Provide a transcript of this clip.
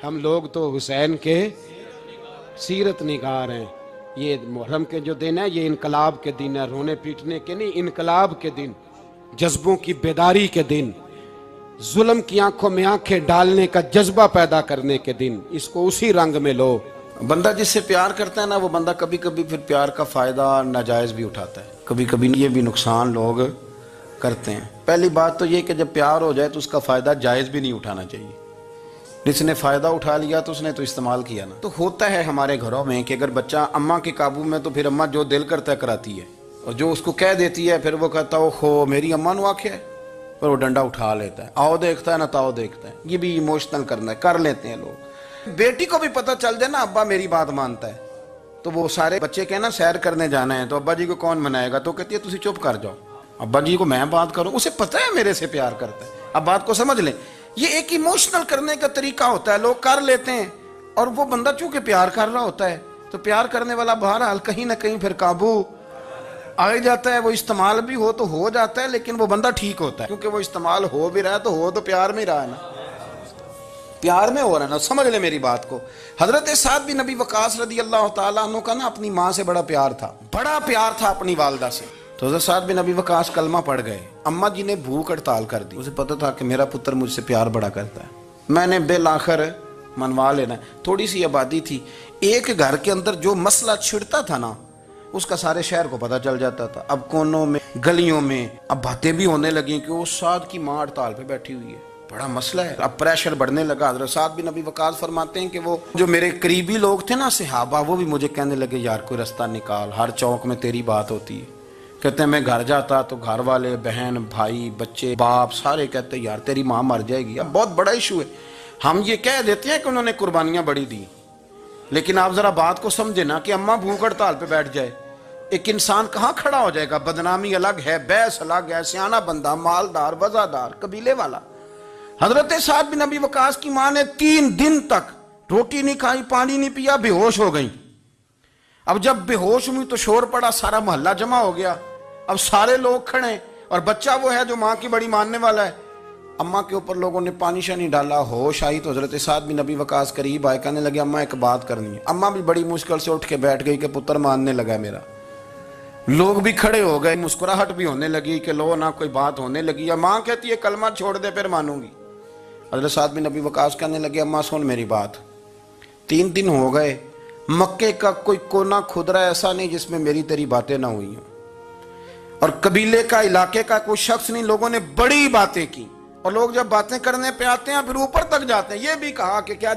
ہم لوگ تو حسین کے سیرت نگار ہیں. یہ محرم کے جو دن ہے یہ انقلاب کے دن ہے، رونے پیٹنے کے نہیں، انقلاب کے دن، جذبوں کی بیداری کے دن، ظلم کی آنکھوں میں آنکھیں ڈالنے کا جذبہ پیدا کرنے کے دن. اس کو اسی رنگ میں لو. بندہ جس سے پیار کرتا ہے نا، وہ بندہ کبھی کبھی پھر پیار کا فائدہ ناجائز بھی اٹھاتا ہے، کبھی کبھی یہ بھی نقصان لوگ کرتے ہیں. پہلی بات تو یہ کہ جب پیار ہو جائے تو اس کا فائدہ جائز بھی نہیں اٹھانا چاہیے. جس نے فائدہ اٹھا لیا تو اس نے تو استعمال کیا نا. تو ہوتا ہے ہمارے گھروں میں کہ اگر بچہ اماں کے قابو میں تو پھر اماں جو دل کرتا ہے کراتی ہے، اور جو اس کو کہہ دیتی ہے پھر وہ کہتا ہے اوہو میری اماں نے آکھیا ہے، پر وہ ڈنڈا اٹھا لیتا ہے. آؤ دیکھتا ہے نہ تاؤ دیکھتا ہے. یہ بھی ایموشنل کرنا ہے، کر لیتے ہیں لوگ. بیٹی کو بھی پتہ چل جائے نا ابا میری بات مانتا ہے، تو وہ سارے بچے کہنا سیر کرنے جانا ہے تو ابا جی کو کون منائے گا، تو کہتی ہے تسی چپ کر جاؤ، ابا جی کو میں بات کروں. اسے پتہ ہے میرے سے پیار کرتا ہے. اب بات کو سمجھ لیں، یہ ایک ایموشنل کرنے کا طریقہ ہوتا ہے، لوگ کر لیتے ہیں. اور وہ بندہ چونکہ پیار کر رہا ہوتا ہے تو پیار کرنے والا بہرحال کہیں نہ کہیں پھر قابو آ جاتا ہے. وہ استعمال بھی ہو تو ہو جاتا ہے، لیکن وہ بندہ ٹھیک ہوتا ہے کیونکہ وہ استعمال ہو بھی رہا ہے تو ہو تو پیار میں ہی رہا ہے نا، پیار میں ہو رہا ہے نا. سمجھ لیں میری بات کو. حضرت سعد بن ابی وقاص رضی اللہ تعالیٰ عنہ کا نا اپنی ماں سے بڑا پیار تھا، بڑا پیار تھا اپنی والدہ سے. تو حضرت سعد بن ابی وقاص کلمہ پڑھ گئے، اماں جی نے بھوک ہڑتال کر دی. اسے پتہ تھا کہ میرا پتر مجھ سے پیار بڑا کرتا ہے، میں نے بالآخر منوا لینا ہے. تھوڑی سی آبادی تھی، ایک گھر کے اندر جو مسئلہ چھڑتا تھا نا اس کا سارے شہر کو پتہ چل جاتا تھا. اب کونوں میں گلیوں میں اب باتیں بھی ہونے لگیں کہ وہ سعد کی ماں ہڑتال پہ بیٹھی ہوئی ہے، بڑا مسئلہ ہے. اب پریشر بڑھنے لگا. حضرت سعد بن ابی وقاص فرماتے ہیں کہ وہ جو میرے قریبی لوگ تھے نا صحابہ، وہ بھی مجھے کہنے لگے یار کوئی رستہ نکال، ہر چوک میں تیری بات ہوتی ہے. کہتے ہیں میں گھر جاتا تو گھر والے بہن بھائی بچے باپ سارے کہتے ہیں یار تیری ماں مر جائے گی. اب بہت بڑا ایشو ہے. ہم یہ کہہ دیتے ہیں کہ انہوں نے قربانیاں بڑی دی، لیکن آپ ذرا بات کو سمجھے نا کہ اماں بھوک ہڑتال پہ بیٹھ جائے، ایک انسان کہاں کھڑا ہو جائے گا؟ بدنامی الگ ہے، بحث الگ ہے، سیانہ بندہ مالدار وزادار قبیلے والا. حضرت سعد بن ابی وقاص کی ماں نے 3 دن تک روٹی نہیں کھائی، پانی نہیں پیا، بے ہوش ہو گئی. اب جب بے ہوش ہوئی تو شور پڑا، سارا محلہ جمع ہو گیا. اب سارے لوگ کھڑے اور بچہ وہ ہے جو ماں کی بڑی ماننے والا ہے. اماں کے اوپر لوگوں نے پانی شانی ڈالا، ہوش آئی تو حضرت سعد بن ابی وقاص قریب آئے، کہنے لگے اماں ایک بات کرنی ہے. اماں بھی بڑی مشکل سے اٹھ کے بیٹھ گئی کہ پتر ماننے لگا میرا. لوگ بھی کھڑے ہو گئے، مسکراہٹ بھی ہونے لگی کہ لو نہ کوئی بات ہونے لگی. یا ماں کہتی ہے کلمہ چھوڑ دے پھر مانوں گی. حضرت سعد بن ابی وقاص کہنے لگے اماں سن میری بات، 3 دن ہو گئے، مکے کا کوئی کونا کھدرا ایسا نہیں جس میں میری تیری باتیں نہ ہوئی ہوں، اور قبیلے کا علاقے کا کوئی شخص نہیں. لوگوں نے بڑی باتیں کی، اور لوگ جب باتیں کرنے پہ آتے ہیں پھر اوپر تک جاتے ہیں. یہ بھی کہا کہ کیا